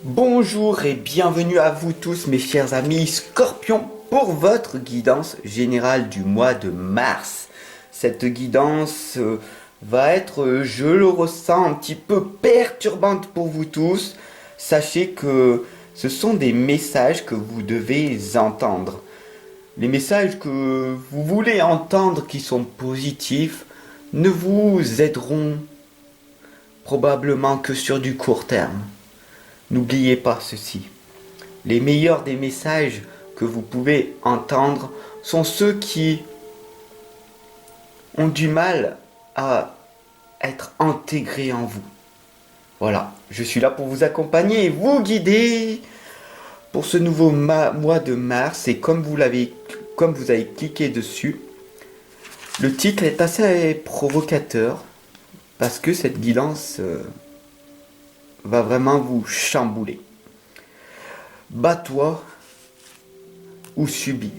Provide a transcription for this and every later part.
Bonjour et bienvenue à vous tous mes chers amis Scorpions pour votre guidance générale du mois de mars. Cette guidance va être, je le ressens, un petit peu perturbante pour vous tous. Sachez que ce sont des messages que vous devez entendre. Les messages que vous voulez entendre qui sont positifs ne vous aideront probablement que sur du court terme. N'oubliez pas ceci. Les meilleurs des messages que vous pouvez entendre sont ceux qui ont du mal à être intégrés en vous. Voilà, je suis là pour vous accompagner et vous guider pour ce nouveau mois de mars. Et comme vous avez cliqué dessus, le titre est assez provocateur parce que cette guidance va vraiment vous chambouler. Bats-toi ou subis.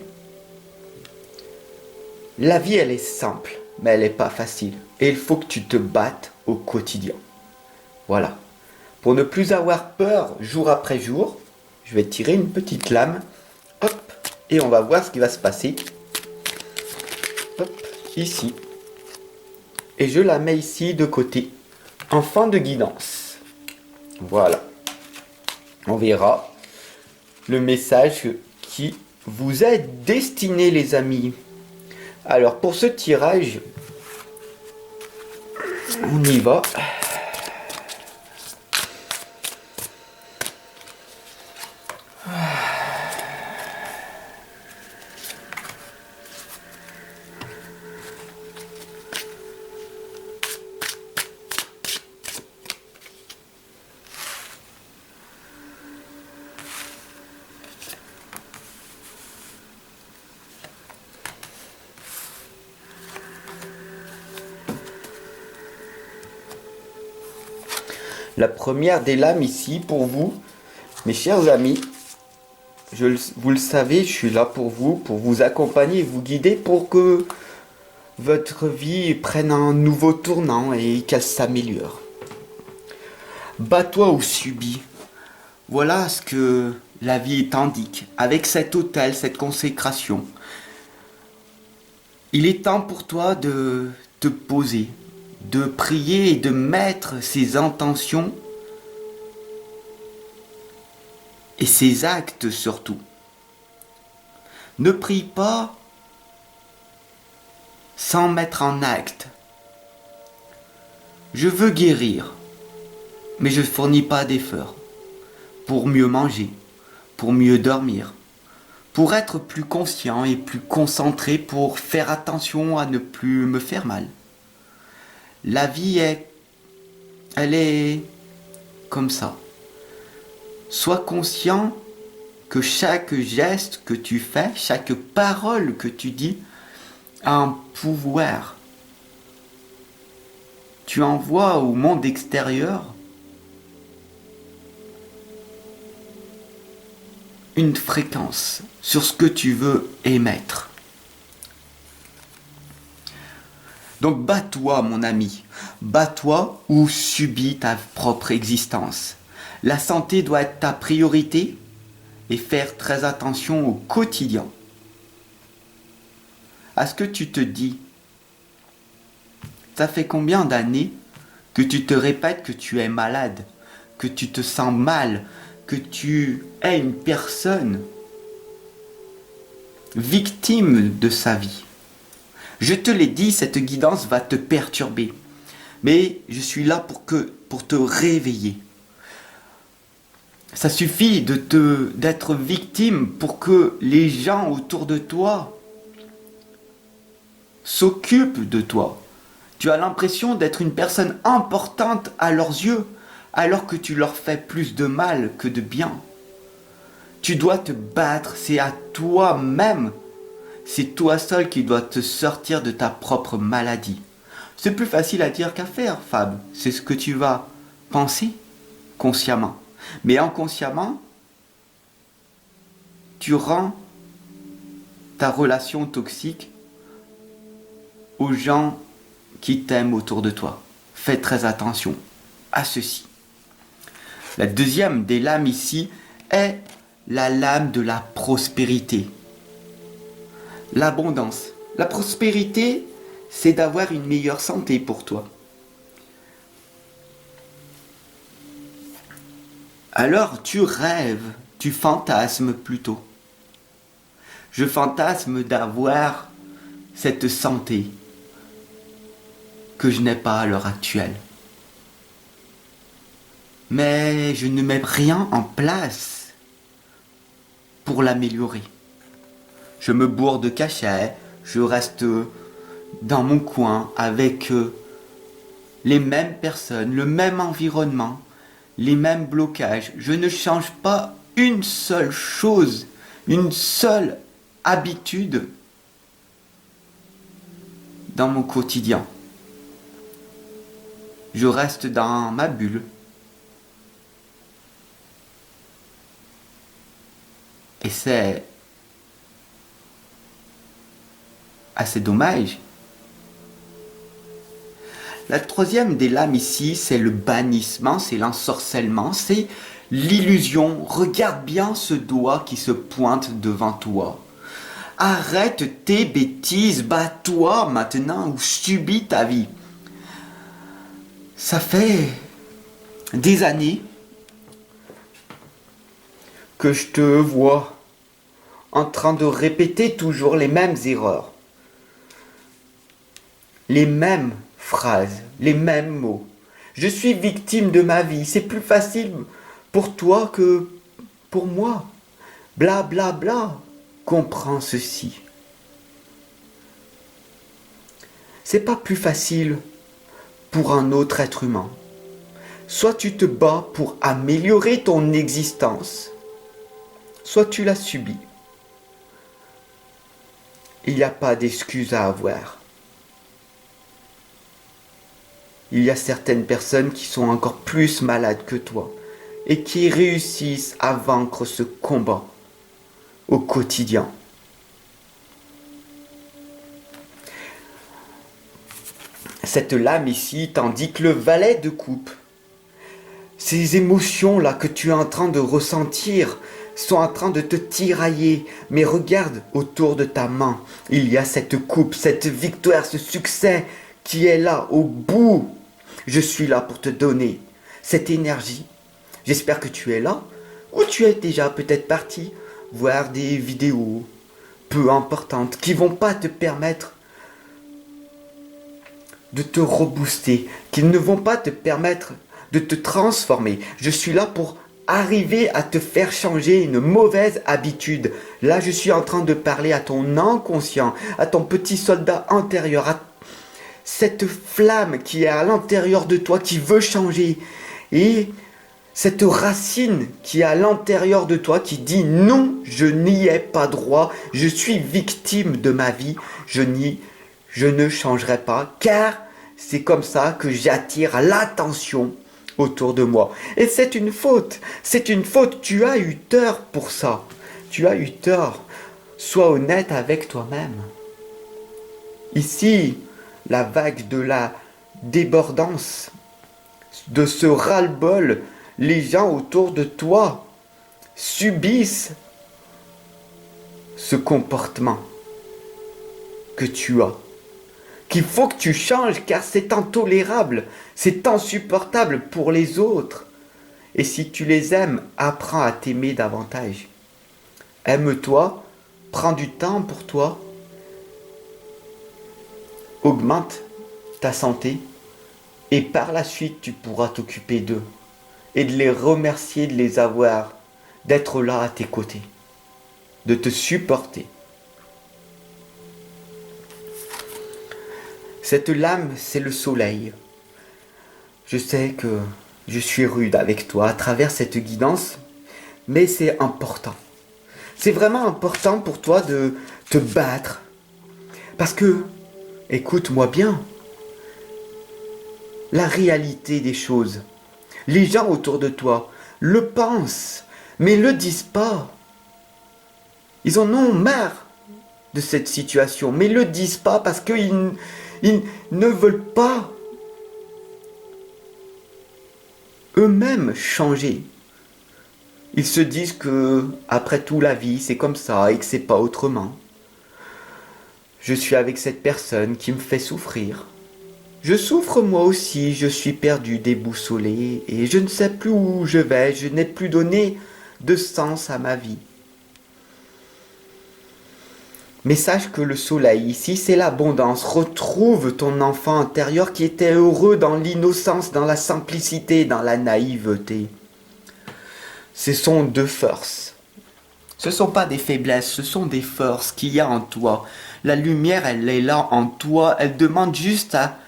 La vie, elle est simple, mais elle n'est pas facile. Et il faut que tu te battes au quotidien. Voilà. Pour ne plus avoir peur jour après jour, je vais tirer une petite lame. Hop. Et on va voir ce qui va se passer. Hop. Ici. Et je la mets ici de côté. En fin de guidance. Voilà. On verra le message qui vous est destiné, les amis. Alors, pour ce tirage, on y va. La première des lames ici pour vous, mes chers amis. Vous le savez, je suis là pour vous accompagner, vous guider pour que votre vie prenne un nouveau tournant et qu'elle s'améliore. Bats-toi ou subis. Voilà ce que la vie t'indique. Avec cet autel, cette consécration, il est temps pour toi de te poser, de prier et de mettre ses intentions et ses actes surtout. Ne prie pas sans mettre en acte. Je veux guérir, mais je ne fournis pas d'efforts pour mieux manger, pour mieux dormir, pour être plus conscient et plus concentré, pour faire attention à ne plus me faire mal. La vie elle est comme ça. Sois conscient que chaque geste que tu fais, chaque parole que tu dis a un pouvoir. Tu envoies au monde extérieur une fréquence sur ce que tu veux émettre. Donc bats-toi, mon ami. Bats-toi ou subis ta propre existence. La santé doit être ta priorité et faire très attention au quotidien. À ce que tu te dis. Ça fait combien d'années que tu te répètes que tu es malade, que tu te sens mal, que tu es une personne victime de sa vie? Je te l'ai dit, cette guidance va te perturber. Mais je suis là pour te réveiller. Ça suffit d'être victime pour que les gens autour de toi s'occupent de toi. Tu as l'impression d'être une personne importante à leurs yeux, alors que tu leur fais plus de mal que de bien. Tu dois te battre, c'est à toi-même. C'est toi seul qui dois te sortir de ta propre maladie. C'est plus facile à dire qu'à faire, Fab. C'est ce que tu vas penser consciemment. Mais inconsciemment, tu rends ta relation toxique aux gens qui t'aiment autour de toi. Fais très attention à ceci. La deuxième des lames ici est la lame de la prospérité. L'abondance. La prospérité, c'est d'avoir une meilleure santé pour toi. Alors tu rêves, tu fantasmes plutôt. Je fantasme d'avoir cette santé que je n'ai pas à l'heure actuelle. Mais je ne mets rien en place pour l'améliorer. Je me bourre de cachets, je reste dans mon coin avec les mêmes personnes, le même environnement, les mêmes blocages. Je ne change pas une seule chose, une seule habitude dans mon quotidien. Je reste dans ma bulle. Et c'est assez dommage. La troisième des lames ici, c'est le bannissement, c'est l'ensorcellement, c'est l'illusion. Regarde bien ce doigt qui se pointe devant toi. Arrête tes bêtises, bats-toi maintenant ou subis ta vie. Ça fait des années que je te vois en train de répéter toujours les mêmes erreurs, les mêmes phrases, les mêmes mots. Je suis victime de ma vie, c'est plus facile pour toi que pour moi. Bla bla bla. Comprends ceci. C'est pas plus facile pour un autre être humain. Soit tu te bats pour améliorer ton existence, soit tu la subis. Il n'y a pas d'excuse à avoir. Il y a certaines personnes qui sont encore plus malades que toi et qui réussissent à vaincre ce combat au quotidien. Cette lame ici t'indique le valet de coupe. Ces émotions-là que tu es en train de ressentir sont en train de te tirailler. Mais regarde autour de ta main. Il y a cette coupe, cette victoire, ce succès qui est là au bout. Je suis là pour te donner cette énergie. J'espère que tu es là ou tu es déjà peut-être parti voir des vidéos peu importantes qui vont pas te permettre de te rebooster, qui ne vont pas te permettre de te transformer. Je suis là pour arriver à te faire changer une mauvaise habitude. Là, je suis en train de parler à ton inconscient, à ton petit soldat intérieur, à cette flamme qui est à l'intérieur de toi, qui veut changer. Et cette racine qui est à l'intérieur de toi, qui dit non, je n'y ai pas droit, je suis victime de ma vie, je ne changerai pas, car c'est comme ça que j'attire l'attention autour de moi. Et c'est une faute, tu as eu tort pour ça, tu as eu tort. Sois honnête avec toi-même. Ici, la vague de la débordance, de ce ras-le-bol, les gens autour de toi subissent ce comportement que tu as, qu'il faut que tu changes car c'est intolérable, c'est insupportable pour les autres. Et si tu les aimes, apprends à t'aimer davantage. Aime-toi, prends du temps pour toi, augmente ta santé et par la suite tu pourras t'occuper d'eux et de les remercier de les avoir, d'être là à tes côtés, de te supporter. Cette lame, c'est le soleil. Je sais que je suis rude avec toi à travers cette guidance, mais c'est important. C'est vraiment important pour toi de te battre. Parce que, écoute-moi bien, la réalité des choses, les gens autour de toi le pensent, mais ne le disent pas. Ils en ont marre de cette situation, mais ne le disent pas parce qu'ils ne veulent pas eux-mêmes changer. Ils se disent que, après tout, la vie, c'est comme ça et que c'est pas autrement. Je suis avec cette personne qui me fait souffrir. Je souffre moi aussi, je suis perdu, déboussolé, et je ne sais plus où je vais, je n'ai plus donné de sens à ma vie. Mais sache que le soleil ici, c'est l'abondance. Retrouve ton enfant intérieur qui était heureux dans l'innocence, dans la simplicité, dans la naïveté. Ce sont deux forces. Ce ne sont pas des faiblesses, ce sont des forces qu'il y a en toi. La lumière, elle est là en toi, elle demande juste à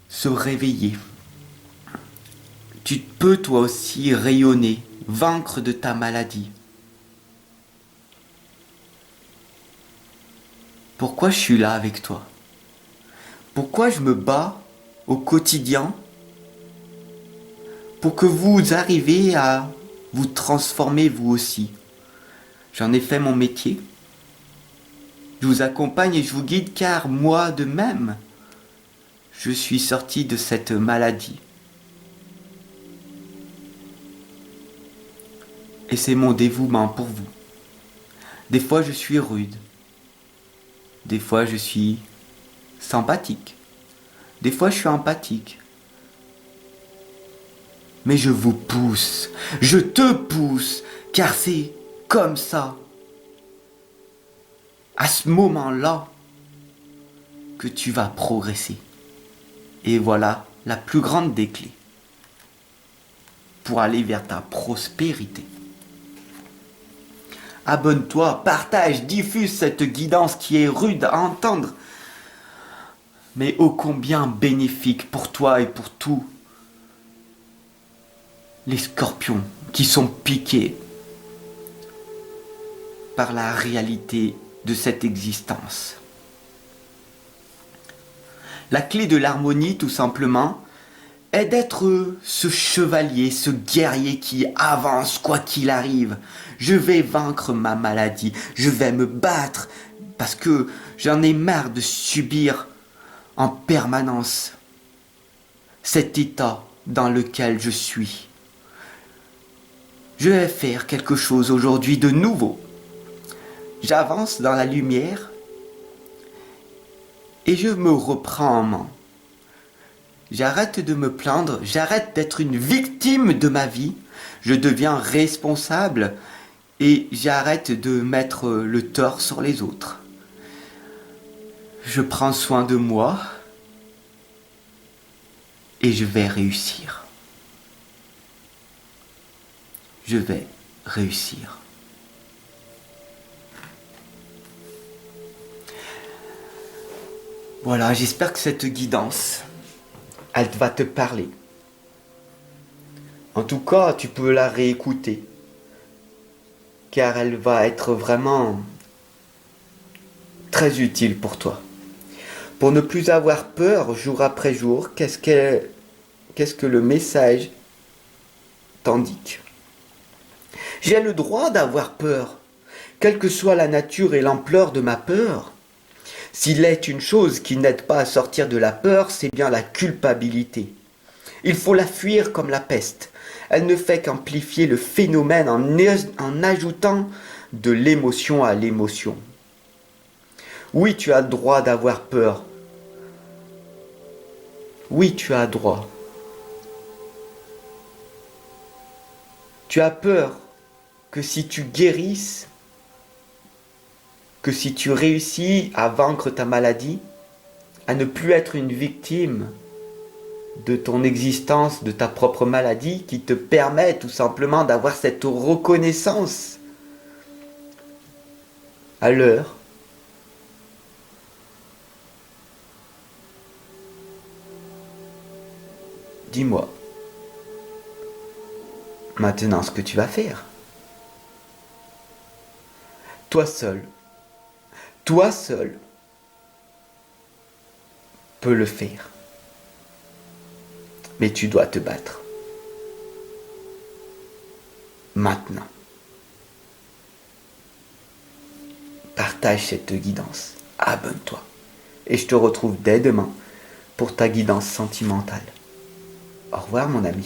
se réveiller. Tu peux toi aussi rayonner, vaincre de ta maladie. Pourquoi je suis là avec toi? Pourquoi je me bats au quotidien pour que vous arriviez à vous transformer vous aussi? J'en ai fait mon métier. Je vous accompagne et je vous guide car moi de même, je suis sorti de cette maladie. Et c'est mon dévouement pour vous. Des fois je suis rude. Des fois je suis sympathique. Des fois je suis empathique. Mais je vous pousse. Je te pousse. Car c'est comme ça. À ce moment-là que tu vas progresser. Et voilà la plus grande des clés pour aller vers ta prospérité. Abonne-toi, partage, diffuse cette guidance qui est rude à entendre, mais ô combien bénéfique pour toi et pour tous les scorpions qui sont piqués par la réalité de cette existence. La clé de l'harmonie, tout simplement, est d'être ce chevalier, ce guerrier qui avance quoi qu'il arrive. Je vais vaincre ma maladie, je vais me battre parce que j'en ai marre de subir en permanence cet état dans lequel je suis. Je vais faire quelque chose aujourd'hui de nouveau. J'avance dans la lumière et je me reprends en main. J'arrête de me plaindre, j'arrête d'être une victime de ma vie, je deviens responsable et j'arrête de mettre le tort sur les autres. Je prends soin de moi et je vais réussir. Je vais réussir. Voilà, j'espère que cette guidance, elle va te parler. En tout cas, tu peux la réécouter, car elle va être vraiment très utile pour toi. Pour ne plus avoir peur jour après jour, qu'est-ce que le message t'indique? J'ai le droit d'avoir peur, quelle que soit la nature et l'ampleur de ma peur. S'il est une chose qui n'aide pas à sortir de la peur, c'est bien la culpabilité. Il faut la fuir comme la peste. Elle ne fait qu'amplifier le phénomène en ajoutant de l'émotion à l'émotion. Oui, tu as le droit d'avoir peur. Oui, tu as droit. Tu as peur que si tu guérisses, que si tu réussis à vaincre ta maladie, à ne plus être une victime de ton existence, de ta propre maladie, qui te permet tout simplement d'avoir cette reconnaissance à l'heure. Dis-moi maintenant ce que tu vas faire. Toi seul peux le faire. Mais tu dois te battre. Maintenant. Partage cette guidance. Abonne-toi. Et je te retrouve dès demain pour ta guidance sentimentale. Au revoir mon ami.